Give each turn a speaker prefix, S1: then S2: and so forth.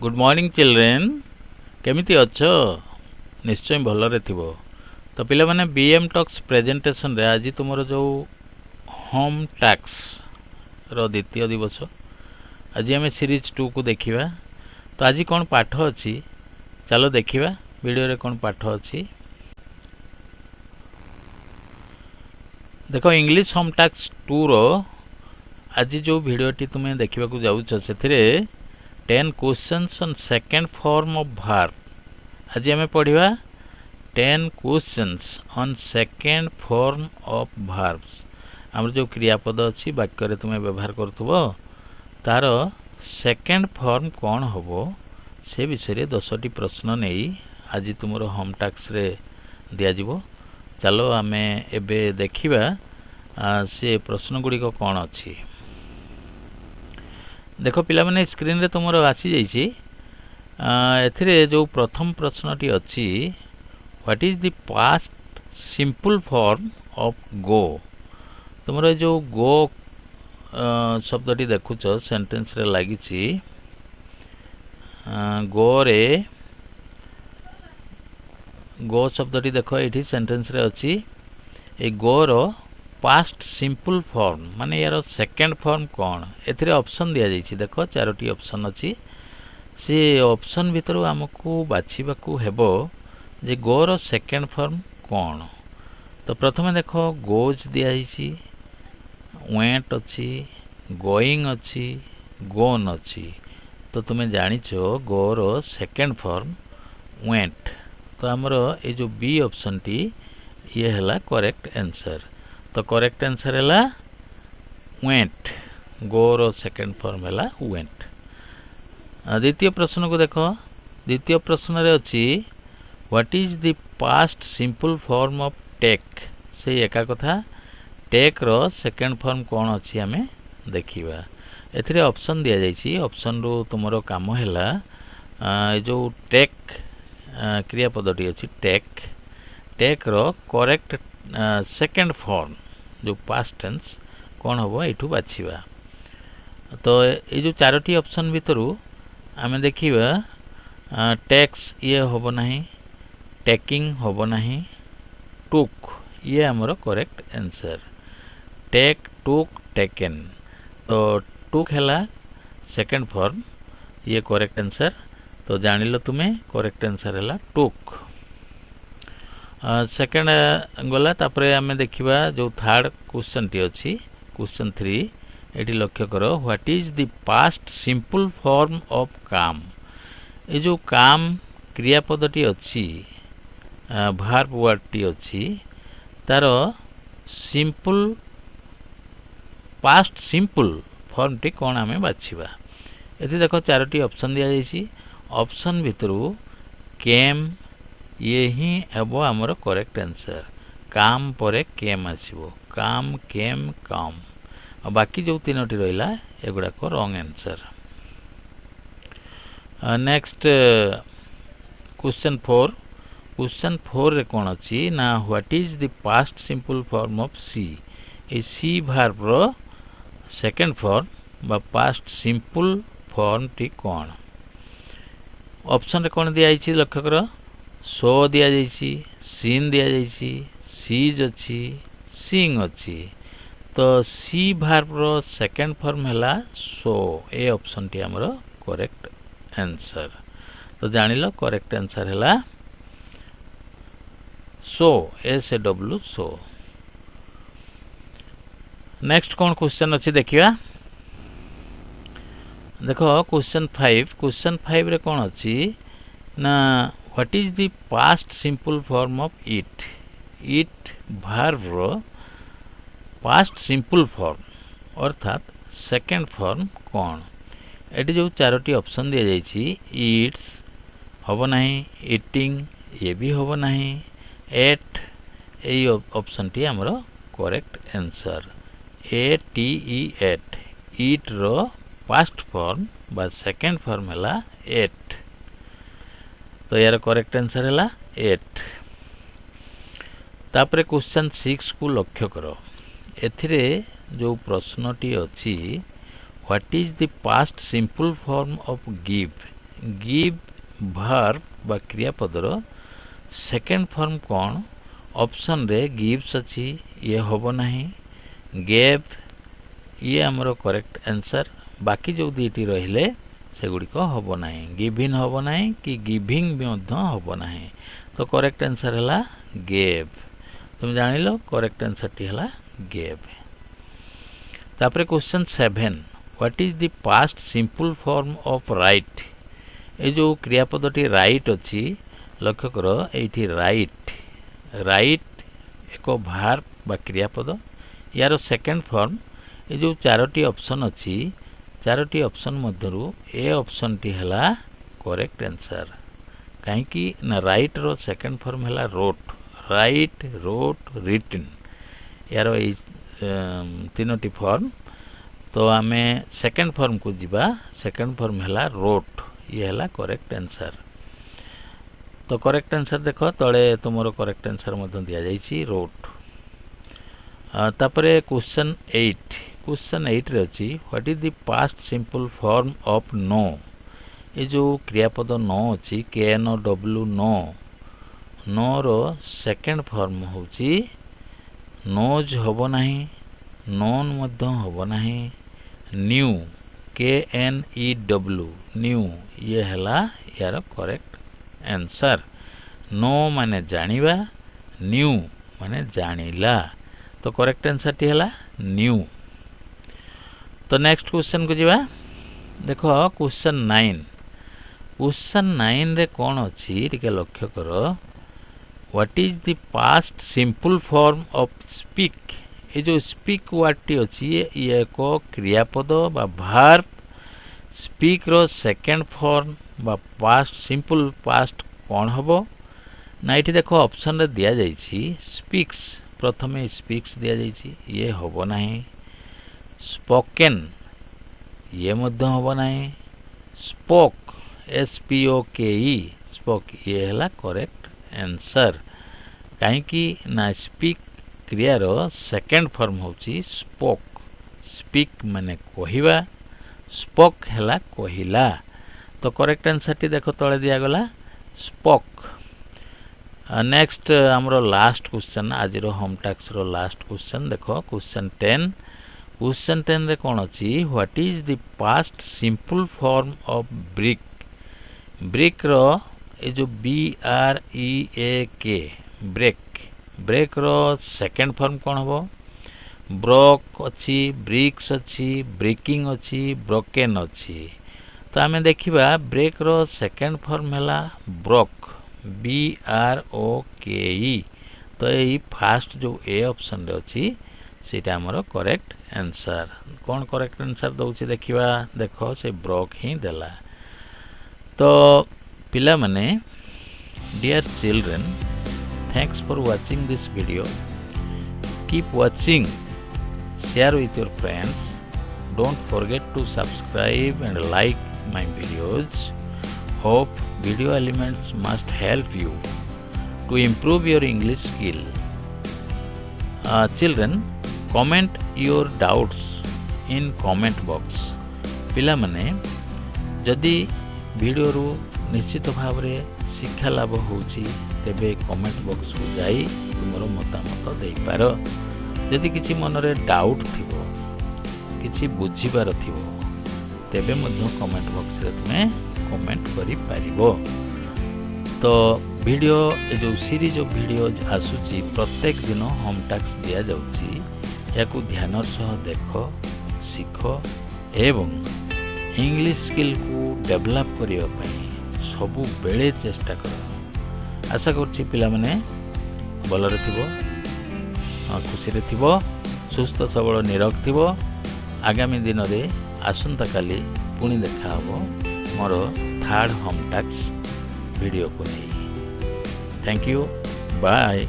S1: Good morning children केमिति अच्छो निश्चय भलरे थिबो। तो पिला माने बीएम टॉक्स प्रेजेंटेशन रे आज तुमरो जो होम टैक्स रो द्वितीय दिवस आज आम सीरीज 2 को देखिबा। तो आज कौन पाठ अच्छी चलो देखिबा वीडियो रे कौन पाठ अच्छी। देखो इंग्लिश होम टैक्स 2 रो आज जो वीडियोटी तुम्हें देखा जाऊँ से 10 questions on second form of verb. आज आम पढ़ा 10 questions on second form of verbs. आम जो क्रियापद अच्छी वाक्य रे तुम्हें व्यवहार करुथबो तार सेकंड फॉर्म कौन होबो से विषय 10टी प्रश्न नहीं आज तुम होम टैक्स रे दिया जिवो। चलो आमे एबे देखिबा से प्रश्न गुड़ी को कौन अच्छी। देखो पिला माने स्क्रीन रे तुमरो आसी जाइछि। एथिरे जो प्रथम प्रश्नटी अच्छी what is the past simple form of go. तुमरो जो गो शब्दटी देखुछ सेंटेंस रे लागिछि गो रे गो शब्दटी देखो एठी सेंटेंस रे अछि। ए गो रो पास्ट सिंपल फॉर्म माने यार सेकंड फॉर्म कौन एथिरे ऑप्शन दिया जाइछि। देखो चारोटी ऑप्शन अछि से ऑप्शन भितर हमकु बाछिबाकू हेबो जे गो रो सेकंड फॉर्म कौन। तो प्रथमे देखो गोज दिया जाइछि वेंट अछि गोइंग अछि गोन अछि। तो तुमे जानिछो गो रो सेकंड फॉर्म वेंट। तो हमरो ए जो बी ऑप्शन टी ये हला करेक्ट आंसर। तो करेक्ट आंसर है वेंट। गो रो सेकंड फॉर्म है वेंट। द्वितीय प्रश्न को देखो। द्वितीय प्रश्न रे अछि what is the past simple form of take. से एका कथा टेक रो सेकंड फॉर्म कौन अछि हमें देखिबा। एथिरे ऑप्शन दिया जाइछि। ऑप्शन रो तुमरो काम हैला जो टेक क्रियापदटी अछि टेक टेक रो करेक्ट सेकंड फॉर्म जो पास्ट टेंस कौन होबो एठू बाछिबा। तो ये जो चारोटी ऑप्शन भितरु आमे देखिबा टैक्स ये होबो नाही टेकिंग होबो नाही टुक ये हमरो correct answer. Take took taken. तो टुक हैला सेकंड फॉर्म ये करेक्ट आंसर। तो जानिलो तुमे करेक्ट आंसर हैला टुक। सेकेंड गला तापरे आमे देखिबा जो थर्ड क्वेश्चन टी अछि क्वेश्चन 3 एटी लक्ष्य करो what is the past simple form of काम। ए जो काम क्रियापदटी अछि वर्ब वर्ड टी अछि तार सिंपल पास्ट सिंपल फॉर्म टी कोन आमे बाछिबा। एति देखो चारोटी ऑप्शन दिया जाइछि। ऑप्शन भितरु केम ये ही हेबो हमरो करेक्ट आंसर। काम परे केम आसीबो काम केम काम। आ बाकी जो तीनोटी रहिला एगुडा को wrong answer. Next question 4। Question 4 रे कोन अछि ना what is the past simple form of see. ए सी वर्ब रो सेकंड फॉर्म बा पास्ट सिंपल फॉर्म टी कोन। ऑप्शन रे कोन दिया आइछि लक्ष्य करो। सो दिया जाइछि सीन दिया जाइछि सीज अछि सिंग अछि। तो सी वर्ब रो सेकंड फॉर्म हैला सो। ए ऑप्शन टी हमरो करेक्ट आंसर। तो जानिलो करेक्ट आंसर हैला saw S A W saw. Next कौन क्वेश्चन अछि देखिबा। देखो क्वेश्चन 5। क्वेश्चन 5 रे कौन अछि ना what is the past simple form of eat. Eat verb रो पास्ट सिंपल फॉर्म अर्थात सेकंड फॉर्म कौन। एटी जो चारोटी ऑप्शन दिया जाइछि इट्स होबो नाही इटिंग ये भी होबो नाही एट ए ऑप्शन टी हमरो करेक्ट आंसर। ए टी ई एट इट रो पास्ट फॉर्म बा सेकंड फॉर्म हैला एट। तो यार करेक्ट आंसर हैला एट। तापरे क्वेश्चन 6 को लक्ष्य करो। एथिरे जो प्रश्नटी अछि what is the past simple form of give. Give verb बा क्रियापदर सेकेंड फॉर्म कौन ऑप्शन रे गिव्स अच्छी ये होबो नहीं गेव ये आमर करेक्ट आंसर बाकी जो दीटी रहिले सेगुड़िक होबो नहीं गिविन होबो नहीं कि गिविंग भी मध्य होबो नहीं तो करेक्ट आंसर है गेव तुम जान लो करेक्ट आंसर टी है गेव तापरे question 7 what is the past simple form of write ए जो क्रियापदटी राइट अच्छी लक्ष्य कर एठी राइट राइट एक भार बा क्रियापद यार सेकेंड फॉर्म ये जो चारोटी ऑप्शन अच्छी चारोटी ऑप्शन मध्यरु ए ऑप्शन टी है करेक्ट आंसर कहीं ना राइट रो सेकेंड फॉर्म है रोट राइट रोट रिटन यार तीनोटी फॉर्म तो आमे सेकेंड फॉर्म को जीवा सेकेंड फॉर्म है रोट ये है करेक्ट आंसर तो करेक्ट आंसर देखो तले तुमरो करेक्ट आंसर मध्य दिया जाइछि रोट तापरे क्वेश्चन 8 रे अछि what is the past simple form of know ये जो क्रियापद नो अछि K N O W know know रो सेकेंड फॉर्म होछि नोज होबो नाही नोन मध्य होबो नाही न्यू के एन ई डब्ल्यू न्यू ये हला यार करेक्ट आंसर नो माने जानिबा न्यू माने जानिला तो करेक्ट आंसर टी हला न्यू तो नेक्स्ट क्वेश्चन को जीवा देखो क्वेश्चन 9 रे कौन अच्छी टिके लक्ष्य करो what is the past simple form of speak ये जो स्पीक वर्ड टी अच्छी ये एक क्रियापद बा वर्ब स्पीक रो सेकेंड फॉर्म बा पास्ट सिंपल पास्ट कौन हबो ना ये देखो ऑप्शन रे दिया जाइछि स्पीक्स प्रथमे स्पीक्स दिया जाइछि ये हबो नाही स्पोकन ये मध्य हबो नाही स्पोक SPOKE स्पोक ये है करेक्ट आंसर कहीं ना स्पीक क्रियार सेकेंड फॉर्म होची स्पोक स्पीक माने कहिबा स्पोक है कहिला तो करेक्ट आंसर टी देखो तले दिया गला स्पोक नेक्स्ट हमरो लास्ट क्वेश्चन आज रो होम टास्क रो लास्ट क्वेश्चन देखो क्वेश्चन 10 रे कौन अच्छी what is the past simple form of break break रो ये जो BREAK ब्रेक रो सेकेंड फॉर्म कौन हबो ब्रोक अच्छी ब्रिक्स अच्छी ब्रेकिंग अच्छी ब्रोकेन अच्छी तो आमे देखिबा ब्रेक रो सेकेंड फॉर्म है ब्रोक BROKE तो ये फास्ट जो ए ऑप्शन रे अच्छी सीटा हमरो करेक्ट आंसर कौन करेक्ट आंसर दउछि देखिबा देखो से ब्रोक ही देला तो पिला माने dear children thanks for watching this video keep watching share with your friends don't forget to subscribe and like my videos hope video elements must help you to improve your English skill. Children, comment your doubts in comment box. पिला माने जदि video रु निश्चित भाव रे शिक्षा लाभ होउची तेबे कमेंट बॉक्स को जाई तुमरो मतामत देई पारो जदि किछि मन रे डाउट थिबो किछि बुझिबार थिबो तेबे मध्य कमेंट बॉक्स रे तुमे कमेंट करि पारिबो तो वीडियो जो सीरीज ऑफ वीडियो आसुची प्रत्येक दिन होम टास्क दिया जाउची याकू ध्यान सह देखो सीखो एवं इंग्लिश स्किल को डेवलप करियो पई सबु बेले चेष्टा करो आशा करछि पिला माने भलरे थिबो खुशी रे थिबो सुस्थ सबल निरोग थिबो आगामी दिन रे आसंता काली पुणी देखा हबो मोर थर्ड होम टास्क वीडियो को नहीं थैंक यू बाय।